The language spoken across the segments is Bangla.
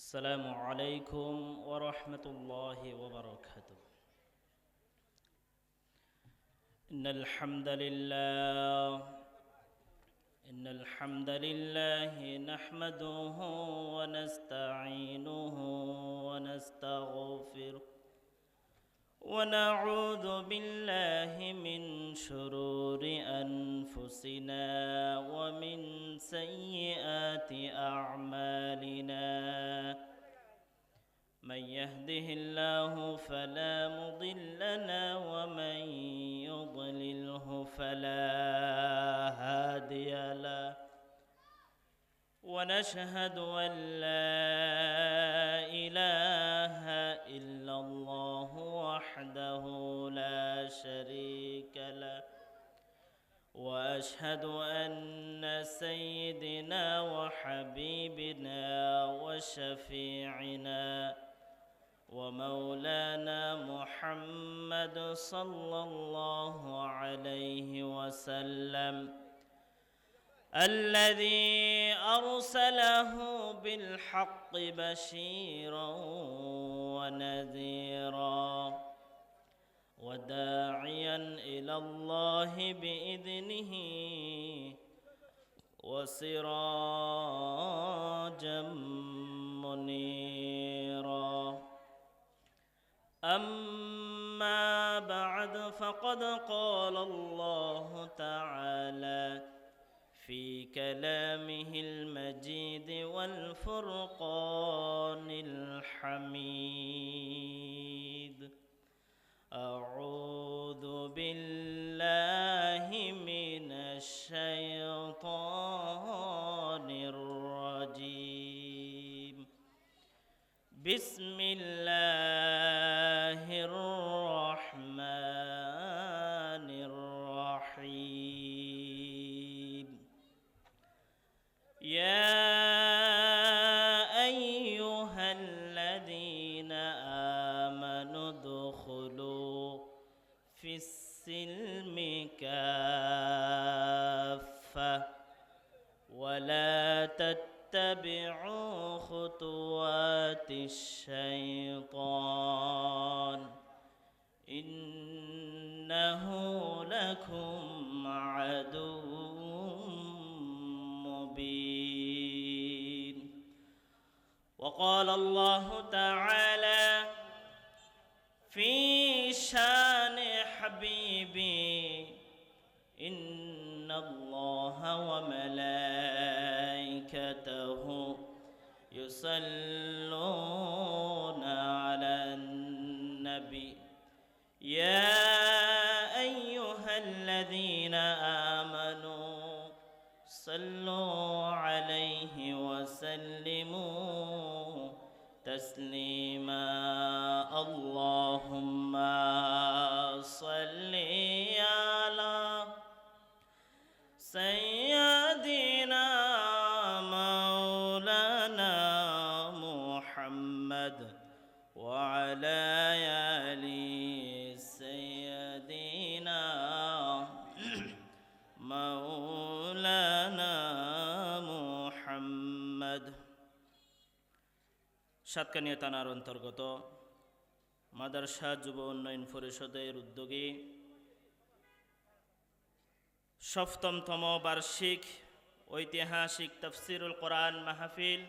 السلام عليكم ورحمة الله وبركاته. إن الحمد لله نحمده ونستعينه ونستغفره ونعوذ بالله من شرور أنفسنا ومن سيئات أعمالنا. من يهده الله فلا مضل له ومن يضلله فلا هادي له. ونشهد أن لا إله إلا الله وحده لا شريك له. وأشهد أن سيدنا وحبيبنا وشفيعنا ومولانا محمد صلى الله عليه وسلم الذي أرسله بالحق بشيرا ونذيرا وداعيا إلى الله بإذنه وسراجا منيرا. أما بعد فقد قال الله تعالى في كلامه المجيد والفرقان الحميد. أعوذ بالله من الشيطان الرجيم. بسم الله الرحمن الرحيم. يا أيها الذين آمنوا ادخلوا في السلم كافة ولا تتبعوا خطوات الشيطان إنه لكم عدو مبين. وقال الله تعالى في شان حبيبي إن الله وملائكته يصلون على النبي يا أيها الذين آمنوا صلوا عليه وسلموا تسليما. اللهم صل على سيدنا مولانا محمد وعلى آل سيدنا مولانا محمد। সাতকানিয়া থানার অন্তর্গত মাদ্রাসা যুব উন্নয়ন পরিষদের উদ্যোগে সপ্তমতম বার্ষিক ঐতিহাসিক তাফসিরুল কোরআন মাহফিল।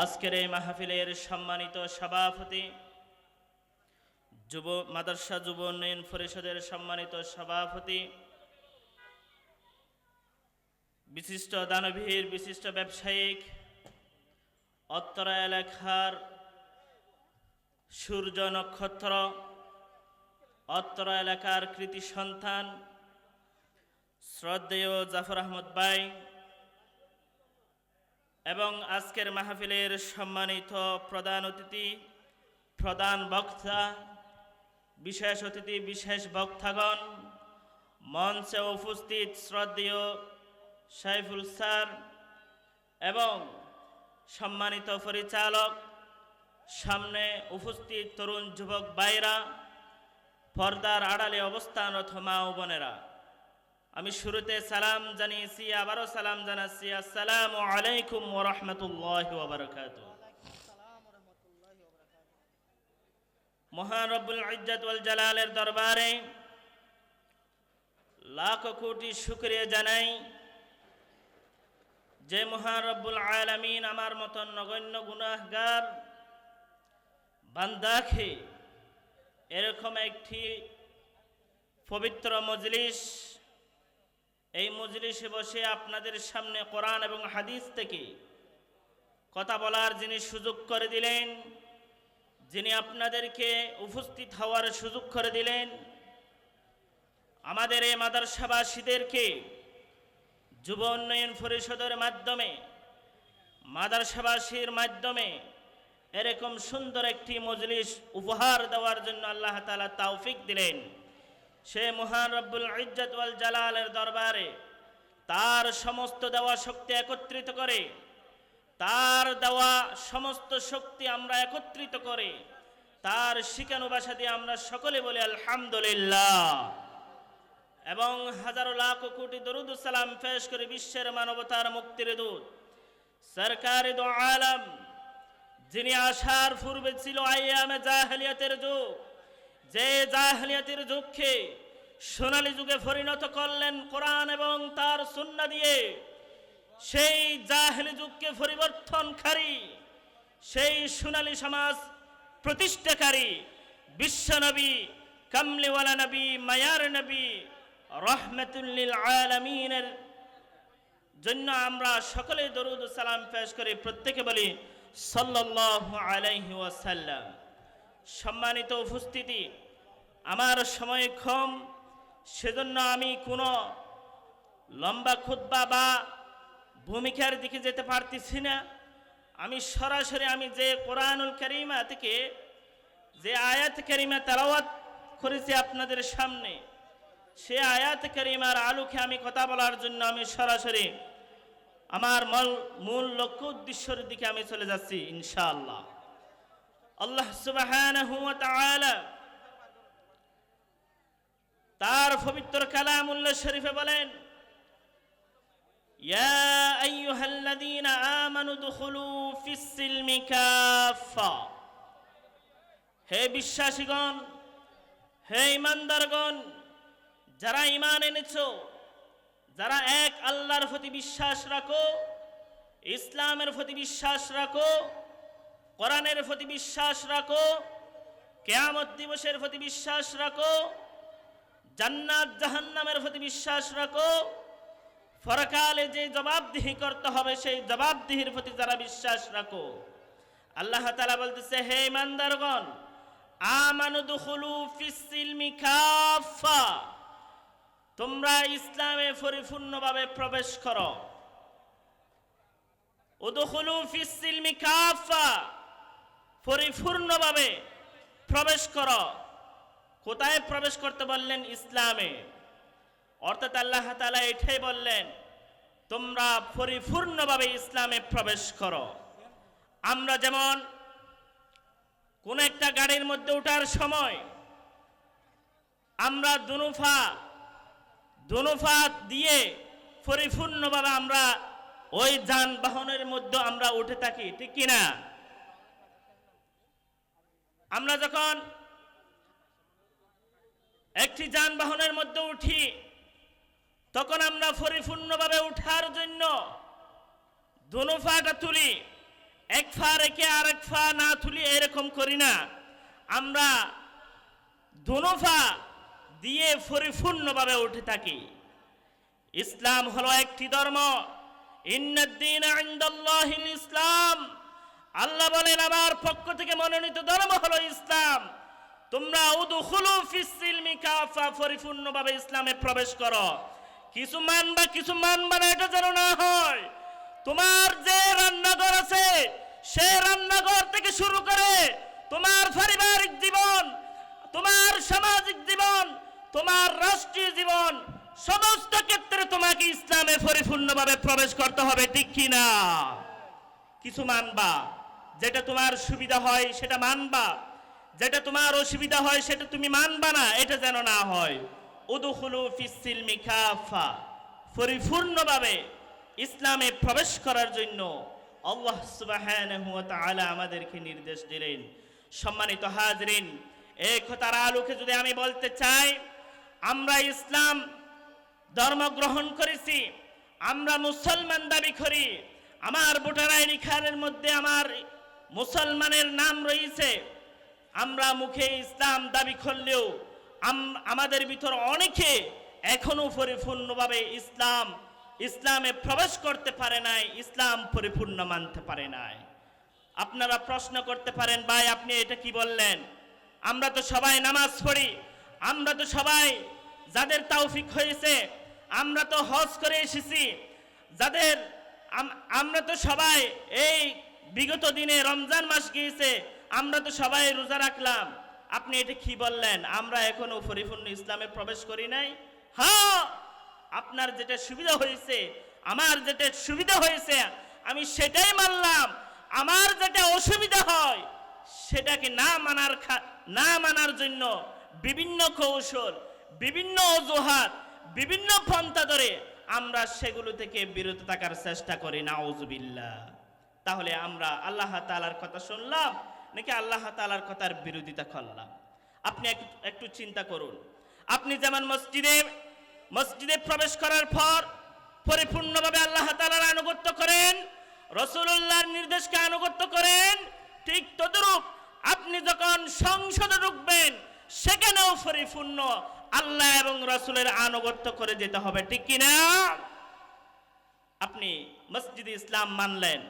আজকের এই মাহফিলের সম্মানিত সভাপতি, মাদ্রাসা যুব উন্নয়ন পরিষদের সম্মানিত সভাপতি, বিশিষ্ট দানবীর, বিশিষ্ট ব্যবসায়িক, অত্র এলাকার সূর্য নক্ষত্র, অত্র এলাকার কৃতি সন্তান শ্রদ্ধেয় জাফর আহমদ ভাই এবং আজকের মাহফিলের সম্মানিত প্রধান অতিথি, প্রধান বক্তা, বিশেষ অতিথি, বিশেষ বক্তাগণ, মঞ্চে উপস্থিত শ্রদ্ধেয় সাইফুল স্যার এবং সম্মানিত পরিচালক, সামনে উপস্থিত তরুণ যুবক ভাইরা, পর্দার আড়ালে অবস্থানরত মা ও বোনেরা, আমি শুরুতে সালাম জানিয়েছি, আবারও সালাম জানাচ্ছি। আসসালামু আলাইকুম ওয়া রাহমাতুল্লাহি ওয়া বারাকাতুহু। মহান রব্বুল ইজ্জত ওয়াল জালালের দরবারে লাখ কোটি শুকরিয়া জানাই যে মহান রব্বুল আলামিন আমার মতন নগণ্য গুনাহগার বান্দাকে এরকম একটি পবিত্র মজলিস, এই মজলিসে বসে আপনাদের সামনে কোরআন এবং হাদিস থেকে কথা বলার যিনি সুযোগ করে দিলেন, যিনি আপনাদেরকে উপস্থিত হওয়ার সুযোগ করে দিলেন, আমাদের এই মাদ্রাসাবাসীদেরকে যুব উন্নয়ন পরিষদের মাধ্যমে, মাদ্রাসাবাসীর মাধ্যমে এরকম সুন্দর একটি মজলিস উপহার দেওয়ার জন্য আল্লাহ তাআলা তৌফিক দিলেন। সে মহান রব্বুল ইজ্জত ওয়াল জালালের দরবারে তার সমস্ত দেওয়া শক্তি একত্রিত করে, তার দেওয়া সমস্ত শক্তি আমরা একত্রিত করে তার শিখানো ভাষা দিয়ে আমরা সকলে বলি আলহামদুলিল্লাহ, এবং হাজারো লাখ কোটি দরুদ ও সালাম পেশ করে বিশ্বের মানবতার মুক্তির দূত সরকারে দো আলম, যিনি আসার পূর্বে ছিল আইয়ামে জাহেলিয়াতের যুগ, যে জাহেলিয়াতের যুগকে সোনালী যুগে পরিণত করলেন কোরআন এবং তার সুন্নাহ দিয়ে, সেই জাহেলি যুগকে পরিবর্তনকারী, সেই সোনালী সমাজ প্রতিষ্ঠাকারী বিশ্বনবী, কামলিওয়ালা নবী, মায়ার নবী, রহমাতুল লিল আলামিনের জন্য আমরা সকলে দরুদ ও সালাম পেশ করি, প্রত্যেকে বলি সাল্লাল্লাহু আলাইহি ওয়াসাল্লাম। সম্মানিত উপস্থিতি, আমার সময় কম, সেজন্য আমি কোনো লম্বা খুতবা বা ভূমিকার দিকে যেতে পারতেছি না। আমি সরাসরি যে কোরআনুল কারীমা থেকে যে আয়াত কারীমা তেলাওয়াত করেছি আপনাদের সামনে, সে আয়াত কারীমার আলোকে আমি কথা বলার জন্য আমি সরাসরি আমার মূল লক্ষ্য উদ্দেশ্যের দিকে আমি চলে যাচ্ছি ইনশাআল্লাহ। আল্লাহ সুবহানাহু ওয়া তাআলা তার পবিত্র কালামুল্লাহ শরীফে বলেন, ইয়া আইয়ুহাল্লাযীনা আমানু দুখুলু ফিস সিলমি কাফা, হে বিশ্বাসীগণ, হে ঈমানদারগণ, যারা ঈমান এনেছো, যারা এক আল্লাহর প্রতি বিশ্বাস রাখো, ইসলামের প্রতি বিশ্বাস রাখো, কোরআনের প্রতি বিশ্বাস রাখো, কিয়ামত দিবসের প্রতি বিশ্বাস রাখো, জান্নাত জাহান্নামের প্রতি বিশ্বাস রাখো, পরকালে যে জবাবদিহি করতে হবে সেই জবাবদিহির প্রতি যারা বিশ্বাস রাখো, আল্লাহ তাআলা বলতেছে, হে ঈমানদারগণ, আমানু দুখুলু ফিস সিলমি কাফা, তোমরা ইসলামে পরিপূর্ণভাবে প্রবেশ করো। উদখুলু ফিস সিলমি কাফা, পরিপূর্ণভাবে প্রবেশ করো। কোথায় প্রবেশ করতে বললেন? ইসলামে। অর্থাৎ আল্লাহ তাআলা এটাই বললেন, তোমরা পরিপূর্ণভাবে ইসলামে প্রবেশ করো। আমরা যেমন কোন একটা গাড়ির মধ্যে ওঠার সময় আমরা দুনুফা দিয়ে পরিপূর্ণভাবে আমরা ওই যানবাহনের মধ্যে আমরা উঠে থাকি, ঠিক কিনা? আমরা যখন একটি যানবাহনের মধ্যে উঠি তখন আমরা পরিপূর্ণভাবে উঠার জন্য দুনুফাটা তুলি, এক ফা রেখে আরেক ফা না তুলি এরকম করি না, আমরা দুনুফা দিয়ে পরিপূর্ণভাবে উঠে থাকি। ইসলাম হলো একটি ধর্ম, ইন্নাদ-দীনা ইনদাল্লাহিল ইসলাম, আল্লাহ বলেন আমার পক্ষ থেকে মনোনীত ধর্ম হলো ইসলাম। তোমরা উদখুলু ফিস সিলমি কাফা, পরিপূর্ণভাবে ইসলামে প্রবেশ করো। কিছু মানবা না, এটা যেন না হয়। তোমার যে রান্নাঘর আছে সেই রান্নাঘর থেকে শুরু করে তোমার পারিবারিক জীবন, তোমার সামাজিক জীবন, তোমার রাষ্ট্রীয় জীবন, সমস্ত ক্ষেত্রে তোমাকে ইসলামে পরিপূর্ণভাবে প্রবেশ করতে হবে, ঠিক কি না? কিছু মানবা, যেটা তোমার সুবিধা হয় সেটা মানবা, যেটা তোমার অসুবিধা হয় সেটা তুমি মানবা না, এটা যেন না হয়। উদখুলু ফিস সিলমি কাফা, পরিপূর্ণভাবে ইসলামে প্রবেশ করার জন্য আল্লাহ সুবহানাহু ওয়া তাআলা আমাদেরকে নির্দেশ দিলেন। সম্মানিত হাজরিন, এই কথার আলোকে যদি আমি বলতে চাই, আমরা ইসলাম ধর্ম গ্রহণ করেছি, আমরা মুসলমান দাবি করি, আমার ভোটার আইডি কার্ডের মধ্যে আমার মুসলমানের নাম রয়েছে, আমরা মুখে ইসলাম দাবি করলেও আমাদের ভিতর অনেকে এখনো পরিপূর্ণভাবে ইসলামে প্রবেশ করতে পারে নাই, ইসলাম পরিপূর্ণ মানতে পারে নাই। আপনারা প্রশ্ন করতে পারেন, ভাই আপনি এটা কি বললেন? আমরা তো সবাই নামাজ পড়ি, আমরা তো সবাই যাদের তৌফিক হয়েছে, আমরা তো হজ করে এসেছি, আমরা তো সবাই এই বিগত দিনে রমজান মাস গিয়েছে, আমরা তো সবাই রোজা রাখলাম, আপনি এটা কি বললেন? আমরা এখনো পরিপূর্ণ ইসলামে প্রবেশ করি নাই। হ্যাঁ, আপনার যেটা সুবিধা হয়েছে, আমার যেটা সুবিধা হয়েছে আমি সেটাই মানলাম, আমার যেটা অসুবিধা হয় সেটাকে না মানার জন্য বিভিন্ন কৌশল, বিভিন্ন অজুহাত, বিভিন্ন পন্থা ধরে আমরা সেগুলো থেকে বিরত থাকার চেষ্টা করি, নাউজুবিল্লাহ। তাহলে আমরা আল্লাহ তাআলার কথা শুনলাম নাকি আল্লাহ তাআলার কথার বিরোধিতা করলাম? আপনি একটু চিন্তা করুন। আপনি যেমন মসজিদে প্রবেশ করার পর পরিপূর্ণভাবে আল্লাহ তাআলার আনুগত্য করেন, রাসূলুল্লাহর নির্দেশকে আনুগত্য করেন, ঠিক তদ্রূপ আপনি যখন সংসদে ঢুকবেন সেখানেও পরিপূর্ণ আল্লাহ এবং রাসূলের আনুগত্য করে যেতে হবে, ঠিক কিনা? আপনি মসজিদে ইসলাম মানলেন,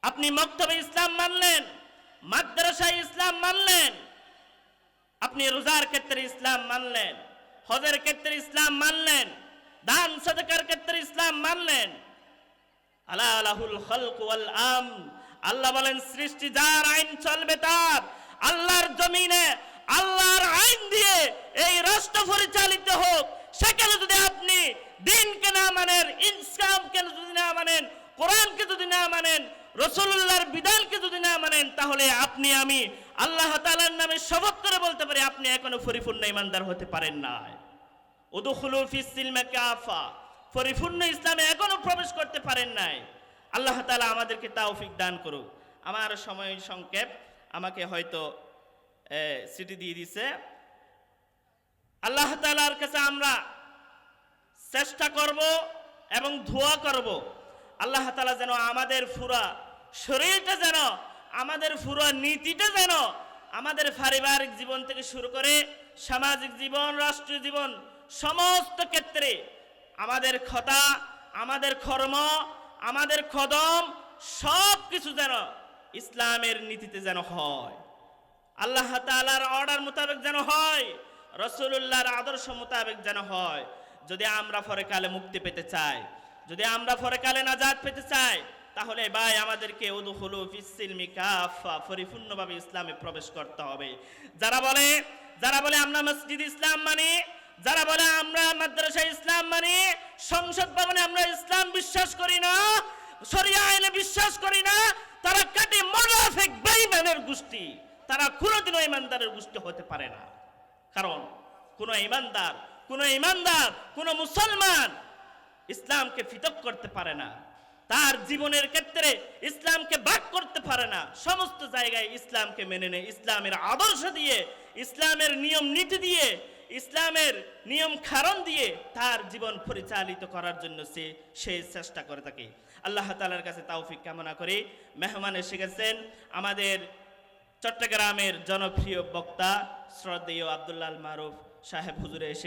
আপনি মক্তবে ইসলাম মানলেন, মাদ্রাসায় ইসলাম মানলেন, আপনি রোজার ক্ষেত্রে ইসলাম মানলেন, হজের ক্ষেত্রে ইসলাম মানলেন, দান সাদাকার ক্ষেত্রে ইসলাম মানলেন। আলা লাহুল খালকু ওয়াল আমর, আল্লাহ বলেন সৃষ্টি যার আইন চলবে তার। আল্লাহর জমিনে আল্লাহর আইন দিয়ে এই রাষ্ট্র পরিচালিত হোক। সেখানে যদি আপনি দ্বীনকে না মানেন, ইসলামকে যদি না মানেন, কোরআনকে যদি না মানেন, রাসূলুল্লাহর বিধানকে যদি না মানেন, তাহলে আপনি আমি আল্লাহ তাআলার নামে শপথ করে বলতে পারি আপনি এখনো পরিপূর্ণ ঈমানদার হতে পারেন না। উদখুলু ফিস সিলমি কাফা, পরিপূর্ণ ইসলামে এখনো প্রবেশ করতে পারেন নাই। আল্লাহ তাআলা আমাদেরকে তৌফিক দান করুক। আমার সময় সংক্ষেপ, আমাকে হয়তো সিটি দিয়ে দিছে। আল্লাহ তাআলার কাছে আমরা চেষ্টা করব এবং দোয়া করব আল্লাহ তাআলা যেন আমাদের পুরা শরীরটা, যেন আমাদের পুরা নীতিটা, যেন আমাদের পারিবারিক জীবন থেকে শুরু করে সামাজিক জীবন, রাষ্ট্রীয় জীবন, সমস্ত ক্ষেত্রে আমাদের কথা, আমাদের কর্ম, আমাদের কদম সব কিছু যেন ইসলামের নীতিতে যেন হয়, আল্লাহ তাআলার অর্ডার মোতাবেক যেন হয়, রাসূলুল্লাহর আদর্শ মোতাবেক যেন হয়। যদি আমরা পরকালে মুক্তি পেতে চাই, যদি আমরা পরকালে নাজাত পেতে চাই, তাহলে ভাই আমাদেরকে উদখুলু ফিস সিলমি কাফা, পরিপূর্ণভাবে ইসলামে প্রবেশ করতে হবে। যারা বলে আমরা মসজিদ ইসলাম মানি, যারা বলে আমরা মাদ্রাসা ইসলাম মানি, সংসদ ভবনে আমরা ইসলাম বিশ্বাস করি না, শরিয়া আইনে বিশ্বাস করি না, তারা কাটে মুনাফিক বেঈমানের গোষ্ঠী। তারা কোনোদিনও ঈমানদারের গোষ্ঠী হতে পারে না। কারণ কোন ঈমানদার, কোন মুসলমান ইসলামকে পৃথক করতে পারে না, তার জীবনের ক্ষেত্রে ইসলামকে ভাগ করতে পারে না, সমস্ত জায়গায় ইসলামকে মেনে নেয়, ইসলামের আদর্শ দিয়ে, ইসলামের নিয়ম নীতি দিয়ে, ইসলামের নিয়ম কারণ দিয়ে তার জীবন পরিচালিত করার জন্য সে চেষ্টা করে থাকে। আল্লাহ তাআলার কাছে তৌফিক কামনা করি। মেহমান এসে গেছেন আমাদের চট্টগ্রামের জনপ্রিয় বক্তা শ্রদ্ধেয় আব্দুল্লাহ আল মারুফ সাহেব হুজুরে এসে